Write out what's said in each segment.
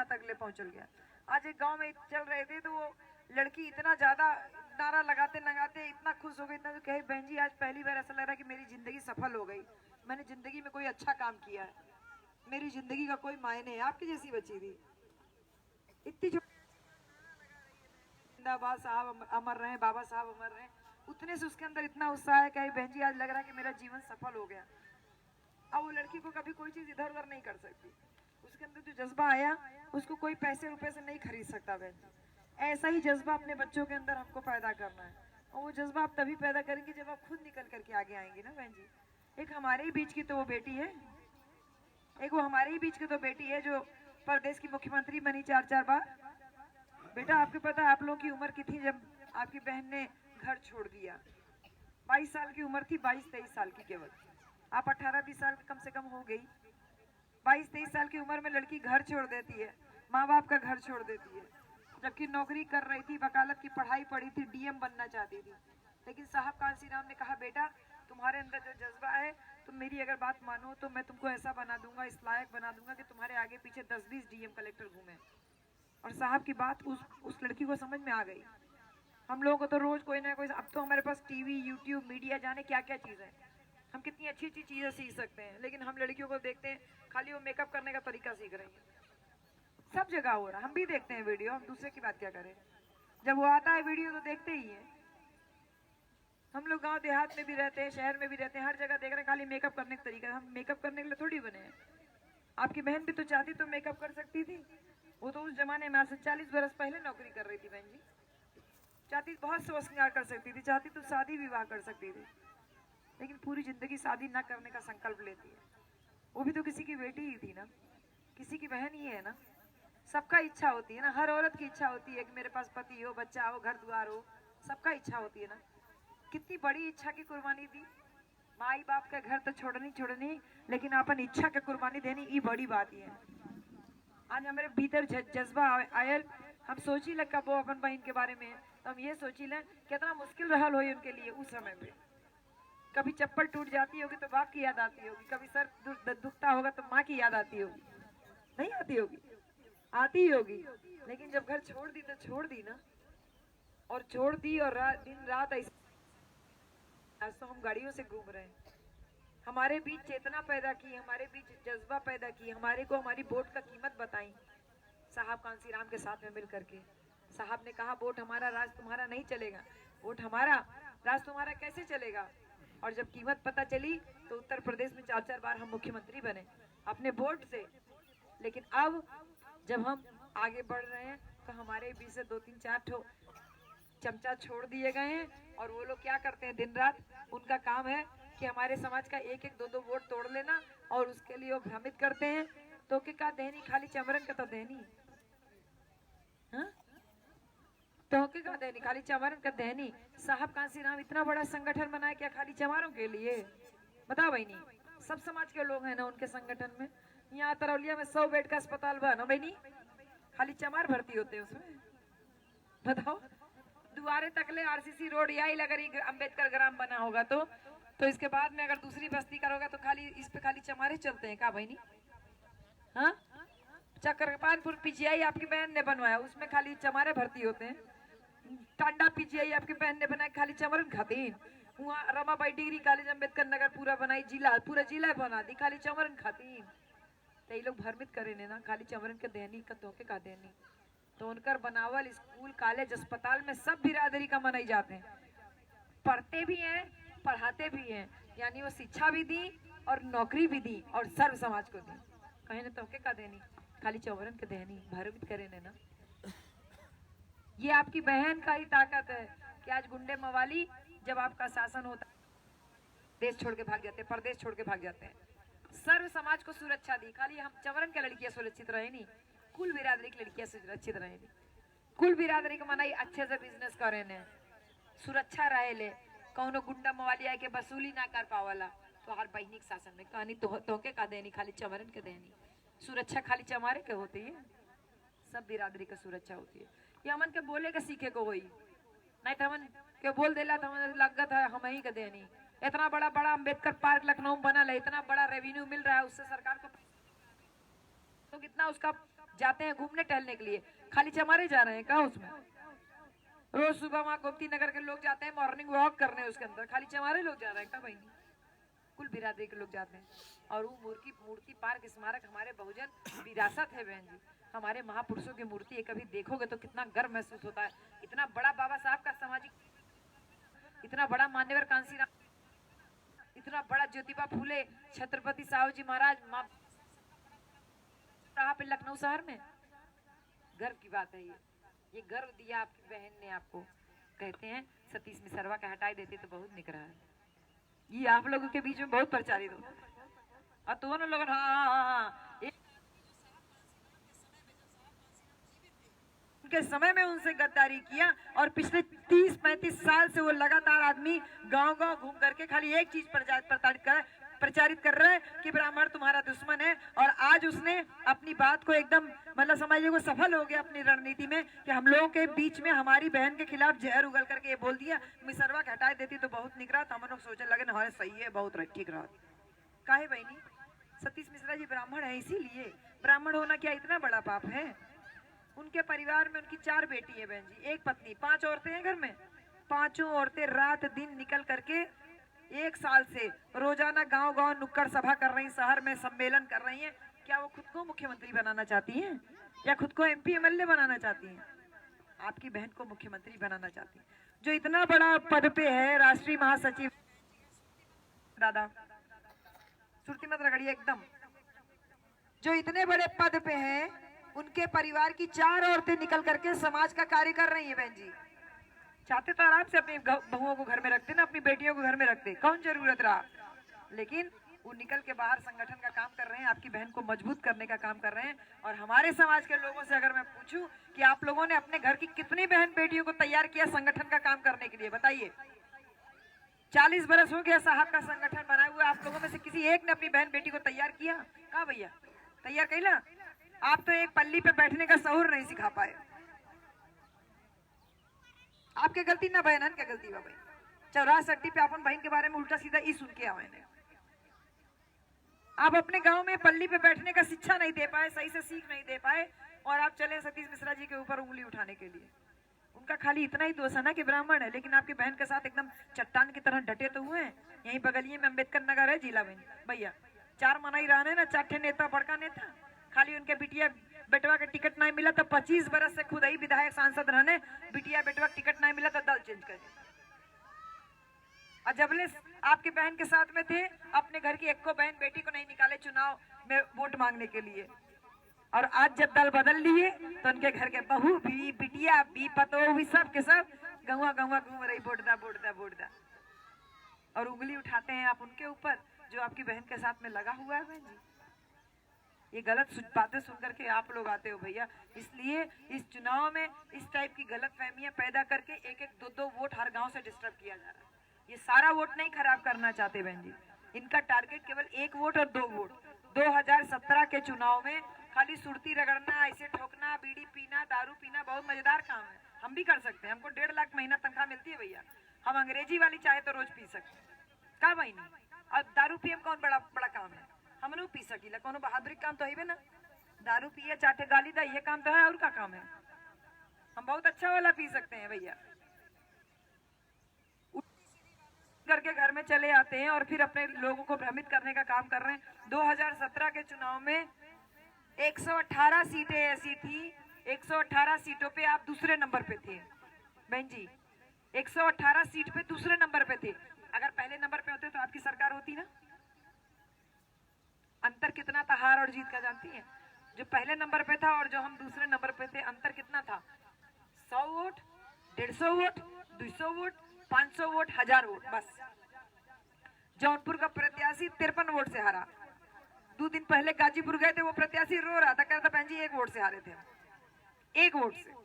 यहाँ तक ले पहुंचल गया। आज एक गांव में चल रहे थे तो वो लड़की इतना ज्यादा नारा लगाते लगाते इतना खुश हो गई, इतना तो कहे बहन जी आज पहली बार ऐसा लग रहा है कि मेरी जिंदगी सफल हो गई, मैंने जिंदगी में कोई अच्छा काम किया है, मेरी जिंदगी का कोई मायने है। आपकी जैसी बच्ची थी, इतनी जिंदाबाद साहब अमर रहे, बाबा साहब अमर रहे, उतने से उसके अंदर इतना उत्साह है कि बहन जी आज लग रहा है कि मेरा जीवन सफल हो गया। अब वो लड़की को कभी कोई चीज इधर उधर नहीं कर सकती, उसके अंदर जो जज्बा आया उसको कोई पैसे रुपए से नहीं खरीद सकता बहन जी। ऐसा ही जज्बा अपने बच्चों के अंदर हमको पैदा करना है, और वो जज्बा आप तभी पैदा करेंगे जब आप खुद निकल करके आगे आएंगे ना बहन जी। एक हमारे ही बीच की तो वो बेटी है, एक वो हमारे ही बीच की तो बेटी है जो प्रदेश की मुख्यमंत्री बनी 4 बार। बेटा आपको पता है आप लोगों की उम्र कितनी जब आपकी बहन ने घर छोड़ दिया? 22 साल की उम्र थी, 22-23 साल की केवल। आप 18-20 साल की कम से कम हो गई। 22-23 साल की उम्र में लड़की घर छोड़ देती है, माँ बाप का घर छोड़ देती है, जबकि नौकरी कर रही थी, वकालत की पढ़ाई पढ़ी थी, डीएम बनना चाहती थी। लेकिन साहब कांसी राम ने कहा बेटा तुम्हारे अंदर जो जज्बा है तुम मेरी अगर बात मानो तो मैं तुमको ऐसा बना दूंगा, इस लायक बना दूंगा कि तुम्हारे आगे पीछे 10-20 डीएम कलेक्टर घूमे। और साहब की बात उस लड़की को समझ में आ गई। हम लोगों को तो रोज कोई ना कोई, अब तो हमारे पास टीवी, यूट्यूब, मीडिया, जाने क्या क्या चीज़ है, हम कितनी अच्छी अच्छी चीज़ें सीख सकते हैं। लेकिन हम लड़कियों को देखते हैं खाली वो मेकअप करने का तरीका सीख रही है, सब जगह हो रहा है। हम भी देखते हैं वीडियो, हम दूसरे की बात क्या करें, जब वो आता है वीडियो तो देखते ही है। हम लोग गांव देहात में भी रहते हैं, शहर में भी रहते हैं, हर जगह देख रहे हैं खाली मेकअप करने का तरीका। हम मेकअप करने के लिए थोड़ी बने हैं। आपकी बहन भी तो चाहती तो मेकअप कर सकती थी, वो तो उस जमाने में आज से 40 बरस पहले नौकरी कर रही थी बहन जी। चाहती बहुत से श्रृंगार कर सकती थी, चाहती तो शादी विवाह कर सकती थी, लेकिन पूरी जिंदगी शादी न करने का संकल्प लेती है। वो भी तो किसी की बेटी ही थी ना, किसी की बहन ही है ना। सबका इच्छा होती है ना, हर औरत की इच्छा होती है कि मेरे पास पति हो, बच्चा हो, घर द्वार हो, सबका इच्छा होती है ना। कितनी बड़ी इच्छा की कुर्बानी दी, माई बाप का घर तो छोड़नी, लेकिन अपन इच्छा की कुर्बानी देनी ये बड़ी बात ही है। आज हमारे भीतर जज्बा आयल, हम सोची ले कब वो अपन बहन के बारे में, तो हम ये सोची ले कितना मुश्किल रहल हो उनके लिए उस समय पे। कभी चप्पल टूट जाती होगी तो बाप की याद आती होगी, कभी सर दुखता होगा तो माँ की याद आती होगी, नहीं आती होगी? आती होगी। लेकिन जब घर छोड़ दी तो छोड़ दी ना, और छोड़ दी, और दिन रात ऐसे। आज तो हम गाड़ियों से घूम रहे हैं, हमारे बीच चेतना पैदा की, हमारे बीच जज्बा पैदा की, हमारे को हमारी वोट का कीमत बताई साहब कांसी राम के साथ में मिल करके। साहब ने कहा वोट हमारा, राज तुम्हारा नहीं चलेगा, वोट हमारा, राज तुम्हारा कैसे चलेगा। और जब कीमत पता चली तो उत्तर प्रदेश में 4 बार हम मुख्यमंत्री बने अपने वोट से। लेकिन अब जब हम आगे बढ़ रहे हैं तो हमारे बीच से 2-3-4 ठो चमचा छोड़ दिए गए हैं, और वो लोग क्या करते हैं दिन रात, उनका काम है कि हमारे समाज का 1-1, 2-2 वोट तोड़ लेना, और उसके लिए वो भ्रमित करते हैं। तो का देनी खाली चमरन का तो देनी, हाँ? तो का देनी खाली चमारन का देनी। साहब कांसी राम इतना बड़ा संगठन बनाया क्या खाली चमारों के लिए? बताओ बहनी, सब समाज के लोग हैं ना उनके संगठन में। यहाँ तरौलिया में 100 बेड का अस्पताल बना बहनी, खाली चमार भर्ती होते हैं उसमें? बताओ, दुआरे तकले आरसीसी रोड यही अगर अम्बेडकर ग्राम बना होगा तो इसके बाद में अगर दूसरी बस्ती करोगा तो खाली इस पे खाली चमारे चलते हैं का बहनी? हाँ, चक्रपालपुर पीजीआई आपकी बहन ने बनवाया, उसमें खाली चमारे भर्ती होते हैं। टांडा पीजीआई आपकी बहन ने बनाया, खाली चमरन खातीन। वहाँ रमाबाई डिग्री कॉलेज अम्बेडकर नगर पूरा बनाई, पूरा जिला बना दी, खाली चमरन खातीन। तो ये लोग भ्रमित करे ने ना, खाली चमरन के देनी का तोके का देनी। तो उनकर बनावल स्कूल, कॉलेज, अस्पताल में सब बिरादरी का मनाई जाते हैं, पढ़ते भी हैं, पढ़ाते भी हैं, यानी वो शिक्षा भी दी और नौकरी भी दी और सर्व समाज को दी। कहीं ने तोके का देनी, खाली चौवरन के देनी, भ्रमित करे ने ना। ये आपकी बहन का ही ताकत है कि आज गुंडे मवाली जब आपका शासन होता देश छोड़ के भाग जाते हैं, प्रदेश छोड़ के भाग जाते हैं। सर्व समाज को सुरक्षा दी, खाली हम चवरन के लड़कियां सुरक्षित रहे नहीं, कुल बिरादरी की लड़कियां सुरक्षित रहे नहीं। कुल बिरादरी के मनाई अच्छे से बिजनेस करे ने, सुरक्षा रहे ले, कौनो गुंडा मवाली आके वसूली ना कर पावला। तो हर बहनिक शासन में कहानी तोके का देनी, खाली चमरन के देनी। सुरक्षा खाली चमारे के होती है, सब बिरादरी का सुरक्षा होती है। ये हमन के बोले के सीखे को होई, नहीं तो हमन के बोल देला तो हमन लागत है हम ही के देनी। इतना बड़ा बड़ा अम्बेडकर पार्क लखनऊ में बना है, इतना बड़ा रेवेन्यू मिल रहा है उससे सरकार को, तो कितना उसका जाते हैं घूमने टहलने के लिए, खाली चमारे जा रहे हैं कहाँ उसमें? रोज सुबह वहाँ गोमती नगर के लोग जाते हैं मॉर्निंग वॉक करने, उसके अंदर खाली चमारे लोग जा रहे हैं क्या बहनी? कुल बिरादरी के लोग जाते हैं। और वो मूर्ति पार्क स्मारक हमारे बहुजन विरासत है बहन जी, हमारे महापुरुषों की मूर्ति है। कभी देखोगे तो कितना गर्व महसूस होता है। इतना बड़ा बाबा साहब का सामाजिक, इतना बड़ा मान्यवर कांसीराम, इतना बड़ा ज्योतिबा फूले, छत्रपति साहू जी महाराज रहा पे लखनऊ शहर में, गर्व की बात है। ये गर्व दिया आपकी बहन ने आपको। कहते हैं सतीश मिश्रवा का हटाई देते तो बहुत निक रहा है। ये आप लोगों के बीच में बहुत प्रचारित होता है और दोनों लोग हाँ उनके समय में उनसे गद्दारी किया और पिछले 30-35 साल से वो लगातार आदमी गांव-गांव घूम करके खाली एक चीज प्रचारित कर रहा है कि ब्राह्मण तुम्हारा दुश्मन है। और आज उसने अपनी बात को एकदम मतलब समझिए वो सफल हो गया अपनी रणनीति में कि हम लोगों के बीच में हमारी बहन के खिलाफ जहर उगल करके ये बोल दिया मिसरवा के हटाई देती तो बहुत निकरा। तो हम लोग सोचने लगे ना सही है, बहुत ठीक रहा। काहे बहनी? सतीश मिश्रा जी ब्राह्मण है, इसीलिए ब्राह्मण होना क्या इतना बड़ा पाप है? उनके परिवार में उनकी 4 बेटी है बहन जी, 1 पत्नी, 5 औरतें हैं घर में। 5 औरतें रात दिन निकल करके 1 साल से रोजाना गांव-गांव नुक्कड़ सभा कर रही, शहर में सम्मेलन कर रही हैं। क्या वो खुद को मुख्यमंत्री बनाना चाहती हैं या खुद को MP MLA बनाना चाहती हैं? आपकी बहन को मुख्यमंत्री बनाना चाहती है, जो इतना बड़ा पद पे है, राष्ट्रीय महासचिव। दादा सुरती मत रगड़िए एकदम। जो इतने बड़े पद पे हैं, उनके परिवार की 4 औरतें निकल करके समाज का कार्य कर रही है बहन जी। चाहते तो आराम से अपनी बहुओं को घर में रखते ना, अपनी बेटियों को घर में रखते, कौन जरूरत रहा। लेकिन वो निकल के बाहर संगठन का काम कर रहे हैं, आपकी बहन को मजबूत करने का काम कर रहे हैं। और हमारे समाज के लोगों से अगर मैं पूछूं कि आप लोगों ने अपने घर की कितनी बहन बेटियों को तैयार किया संगठन का काम करने के लिए, बताइए। 40 बरस हो गया साहब का संगठन बनाए हुए, आप लोगों में से किसी एक ने अपनी बहन बेटी को तैयार किया? कहा भैया तैयार कैला? आप तो एक पल्ली पे बैठने का शऊर नहीं सिखा पाए। आपके गलती ना बहन क्या गलती बा भाई? चौराहा पे अपन बहन के बारे में उल्टा सीधा ई सुन के आवे ने। आप अपने गांव में पल्ली पे बैठने का शिक्षा नहीं दे पाए, सही से सीख नहीं दे पाए, और आप चले सतीश मिश्रा जी के ऊपर उंगली उठाने के लिए। उनका खाली इतना ही दोष है ना कि ब्राह्मण है, लेकिन आपकी बहन के साथ एकदम चट्टान की तरह डटे तो हुए हैं। यहीं बगलिए में अम्बेडकर नगर है जिला बहन भैया, 4 मनाई रहने ना, 4 नेता बड़का नेता, खाली उनके बिटिया बेटवा के टिकट नहीं मिला तो 25 बरस से खुद ही विधायक सांसद रहने, बिटिया बेटवा टिकट नहीं मिला तो दल चेंज करे। और जबले आपके बहन के साथ में थे, अपने घर की एक को बहन बेटी को नहीं निकाले चुनाव में वोट मांगने के लिए। और आज जब दल बदल लिए तो उनके घर के बहू भी, बिटिया भी, पतो भी, सब के सब गौवा गौवा घूम रही, वोट दा वोट दा वोट दा। और उंगली उठाते हैं आप उनके ऊपर जो आपकी बहन के साथ में लगा हुआ है बहन जी। ये गलत बातें सुन करके आप लोग आते हो भैया। इसलिए इस चुनाव में इस टाइप की गलत फहमियां पैदा करके 1-1, 2-2 वोट हर गांव से डिस्टर्ब किया जा रहा है। ये सारा वोट नहीं खराब करना चाहते बहन जी, इनका टारगेट केवल 1 वोट और 2 वोट। 2017 के चुनाव में खाली सुरती रगड़ना, ऐसे ठोकना, बीड़ी पीना, दारू पीना बहुत मजेदार काम है, हम भी कर सकते हैं। हमको 1.5 लाख महीना तनख्वाह मिलती है भैया, हम अंग्रेजी वाली चाहे तो रोज पी सकते हैं, का भाई नहीं। और दारू पिए कौन बड़ा बड़ा काम है, हम लोग पी सकीला, कोनो बहादुरी काम तो है ना। दारू पिए चाटे गाली दा, ये काम तो है, और क्या काम है? हम बहुत अच्छा वाला पी सकते हैं भैया। करके घर में चले आते हैं और फिर अपने लोगों को भ्रमित करने का काम कर रहे हैं। 2017 के चुनाव में 118 सीटें ऐसी थी, 118 सीटों पे आप दूसरे नंबर पे थे बहन जी, 118 सीट पे दूसरे नंबर पे थे। अगर पहले नंबर पे होते तो आपकी सरकार होती ना। अंतर कितना था हार और जीत का जानती है? जो पहले नंबर पे था और जो हम दूसरे नंबर पे थे, अंतर कितना था? 100 vote, 150 vote, 200 vote, 500 vote, 1000 vote, बस। जौनपुर का प्रत्याशी 53 वोट से हारा। 2 दिन पहले गाजीपुर गए थे, वो प्रत्याशी रो रहा था, कहता बहन जी 1 वोट से हारे थे, 1 वोट से।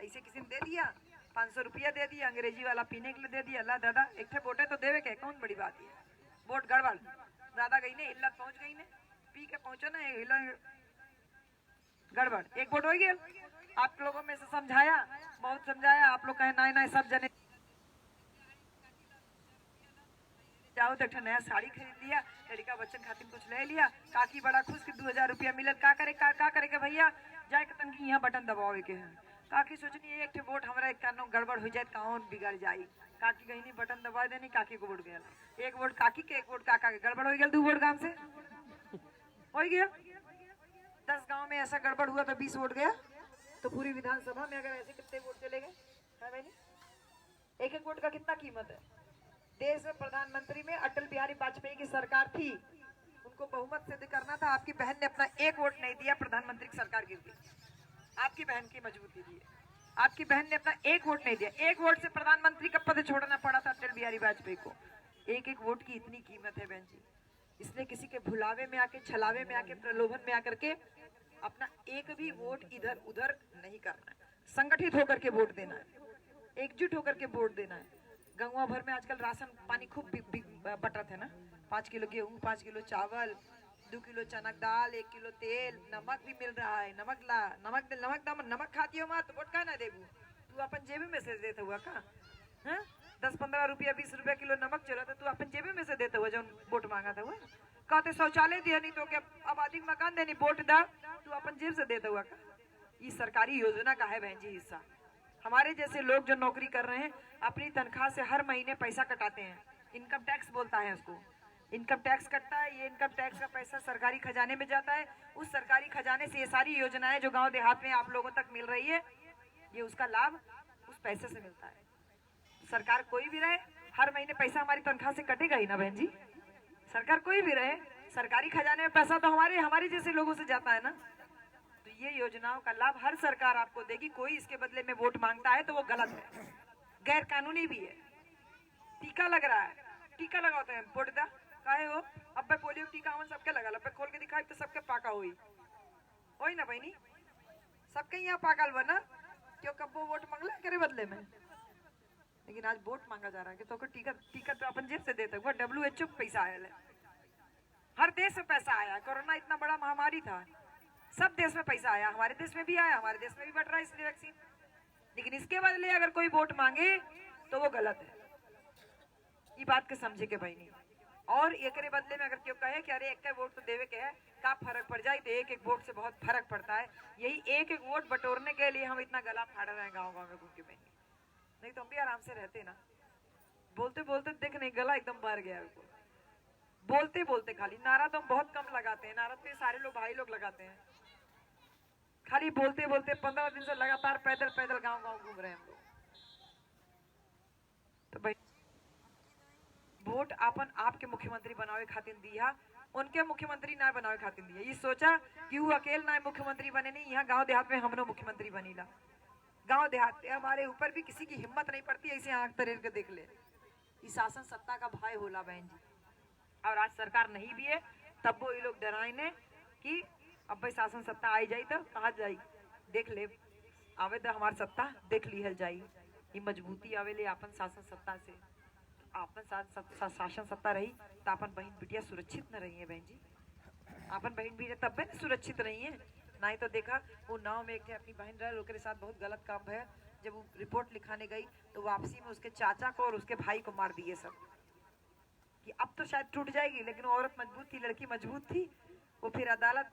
ऐसे किसी ने दे दिया 500 रुपया दे दिया, अंग्रेजी वाला पीने के लिए दे दिया, ला दादा एक थे वोटे तो देवे के, कौन बड़ी बात है। वोट गड़बड़, दादा गई ने इल्लत पहुंच गई ने, पी के पहुंचो ना, गड़बड़, 1 वोट हो गया। आप लोगों में से समझाया, बहुत समझाया, आप लोग कहे ना सब जने जाओ तो नया साड़ी खरीद लिया, लड़का बच्चन खातिर कुछ ले लिया, काकी बड़ा खुश कि 2000 रुपया मिलत, का करे के भैया जाए के तनकी यहाँ बटन दबावे के है। काकी सोचनी एक वोट हमारा एक कानो गड़बड़ हो जाए, कौन बिगड़ जाई। काकी गई नहीं बटन दबा देनी, काकी को वोट गया, एक वोट काकी के एक वोट काका के, गड़बड़ हो गया 2 वोट गांव से हो गया। 10 गांव में ऐसा गड़बड़ हुआ तो 20 वोट गया, तो पूरी विधानसभा में अगर ऐसे कितने वोट चले गए है भाई? एक वोट का कितना कीमत है। देश में प्रधानमंत्री में अटल बिहारी वाजपेयी की सरकार थी, उनको बहुमत सिद्ध करना था, आपकी बहन ने अपना एक वोट नहीं दिया, प्रधानमंत्री की सरकार गिर गई। आपकी बहन की मजबूती थी, आपकी बहन ने अपना एक वोट नहीं दिया, एक वोट से प्रधानमंत्री का पद छोड़ना पड़ा था अटल बिहारी वाजपेयी को। एक वोट की इतनी कीमत है बहन जी, इसलिए किसी के भुलावे में आके, छलावे में आके, प्रलोभन में आकर के अपना एक भी वोट इधर उधर नहीं करना है। संगठित होकर के वोट देना है, एकजुट होकर के वोट देना है। गाँव भर में आजकल राशन पानी खूब बटत है ना, 5 किलो गेहूँ, 5 किलो चावल, 2 किलो चना दाल, 1 किलो तेल, नमक भी मिल रहा है। नमक खाती हो मत, वोट का ना देबू तू अपन जेबी में से देता हुआ का? 10-15 रुपया 20 रुपया किलो नमक चला था, तू अपन जेबी में से देता हुआ जो वोट मांगा था। कहते शौचालय दिया नहीं तो क्या आबादी मकान देनी, वोट दा तू अपन जेब से देता हुआ का? ये सरकारी योजना का है बहन जी हिस्सा। हमारे जैसे लोग जो नौकरी कर रहे हैं अपनी तनख्वाह से हर महीने पैसा कटाते हैं, इनकम टैक्स बोलता है उसको। इनकम टैक्स कटता है, ये इनकम टैक्स का पैसा सरकारी खजाने में जाता है। उस सरकारी खजाने से ये सारी योजनाएं जो गांव देहात में आप लोगों तक मिल रही है, ये उसका लाभ उस पैसे से मिलता है। सरकार कोई भी रहे, हर महीने पैसा हमारी तनख्वाह से कटेगा ही ना बहन जी। सरकार कोई भी रहे, सरकारी खजाने में पैसा तो हमारे जैसे लोगों से जाता है ना। तो ये योजनाओं का लाभ हर सरकार आपको देगी। कोई इसके बदले में वोट मांगता है तो वो गलत है, गैर कानूनी भी है। टीका लग रहा है, टीका लगाते हैं, वोट दा काहे हो? अब पे पोलियो टीका हमन सबके लगल, अब खोल के दिखाई तो सबके पाका होई ना बहनी, सबके यहाँ पाकल बना क्यों? कब्बो वोट मांगला करे बदले में, लेकिन आज वोट मांगा जा रहा है कि तो टीका तो अपन जेब से देते हुआ। WHO पैसा आया है, हर देश में पैसा आया। कोरोना इतना बड़ा महामारी था, सब देश में पैसा आया, हमारे देश में भी आया, हमारे देश में भी बढ़ रहा है इसलिए वैक्सीन। लेकिन इसके बदले अगर कोई वोट मांगे तो वो गलत है, ये बात के समझे के भाई नहीं। और एक बदले में अगर क्यों कहे कि अरे एक वोट तो देवे के है, का फर्क पड़ जाए, तो एक वोट से बहुत फर्क पड़ता है। यही एक वोट बटोरने के लिए हम इतना गला फाड़ रहे हैं गाँव में घूम के बहनी, नहीं तो हम भी आराम से रहते ना। बोलते बोलते देख नहीं गला एकदम भर गया है, बोलते बोलते खाली नारा तो हम बहुत कम लगाते हैं, नारा तो सारे लोग भाई लोग लगाते हैं, खाली बोलते बोलते 15 दिन से लगातार पैदल गांव घूम रहे हैं हम लोग। तो भाई वोट आपन आपके मुख्यमंत्री बनावे खातिर दिया, उनके मुख्यमंत्री ना बनावे खातिर दिया। ये सोचा कि वो अकेले ना मुख्यमंत्री बने, नहीं, यहाँ गांव देहात में हमनो मुख्यमंत्री बनीला। गांव देहात हमारे ऊपर भी किसी की हिम्मत नहीं पड़ती, ऐसे आंख तरेर के देख ले। ये शासन सत्ता का भय होला बहन जी, और आज सरकार नहीं भी है तब वो ये लोग डराए ने कि अब भाई शासन सत्ता आई जाई तो कहा जाई, देख ले आवे तो हमार सत्ता देख लिहल जाई। ये मजबूती आवे ले अपन शासन सत्ता से, अपन शासन सत्ता रही तो अपन बहन बिटिया सुरक्षित न रही है बहन जी। अपन बहन बिटिया तब भी सुरक्षित रही है, नहीं तो देखा वो नाव में एक अपनी बहन रहे, उसके साथ बहुत गलत काम है। जब वो रिपोर्ट लिखाने गई तो वापसी में उसके चाचा को और उसके भाई को मार दिए सब, कि अब तो शायद टूट जाएगी, लेकिन वो औरत मजबूत थी, लड़की मजबूत थी। वो फिर अदालत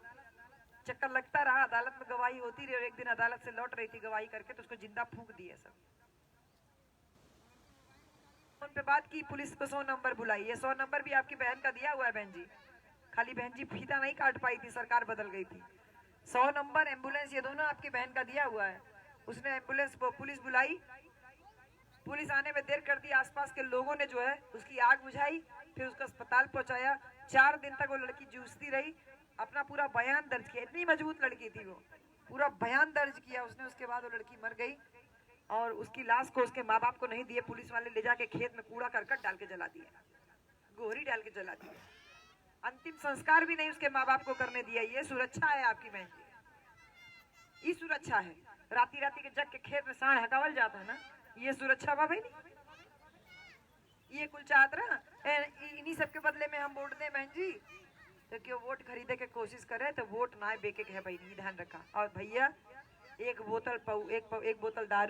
चक्कर लगता रहा, अदालत में गवाही होती रही, और एक दिन अदालत से लौट रही थी गवाही करके तो उसको जिंदा फूंक दिए सब। उन पे बात की, पुलिस को 100 नंबर बुलाई, ये 100 नंबर भी आपकी बहन का दिया हुआ है बहन जी। खाली बहन जी फीता नहीं काट पाई थी, सरकार बदल गई थी। 100 नंबर, एम्बुलेंस, ये दोनों आपकी बहन का दिया हुआ है। उसने एम्बुलेंस पुलिस बुलाई, पुलिस आने में देर कर दी, आसपास के लोगों ने जो है उसकी आग बुझाई, फिर उसको अस्पताल पहुंचाया। 4 दिन तक वो लड़की जूझती रही, अपना पूरा बयान दर्ज किया। इतनी मजबूत लड़की थी वो, पूरा बयान दर्ज किया उसने। उसके बाद वो लड़की मर गई और उसकी लाश को उसके माँ बाप को नहीं दिए, पुलिस वाले ले जाके खेत में कूड़ा करकट डाल के जला दिया, गोहरी डाल के जला दिया। अंतिम संस्कार भी नहीं उसके माँ बाप को करने दिया। ये सुरक्षा है आपकी बहन की, ये सुरक्षा है। राती राती के जग के खेत में सांड हटावल जाता है ना, ये सुरक्षा बा भाई। ये कुल चाहत रहा इन्हीं सब के बदले में हम वोट दें बहन जी, तो क्यों वोट खरीदे के कोशिश करे तो वोट ना बेके के है भाई, ध्यान रखा। और भैया एक बोतल दारू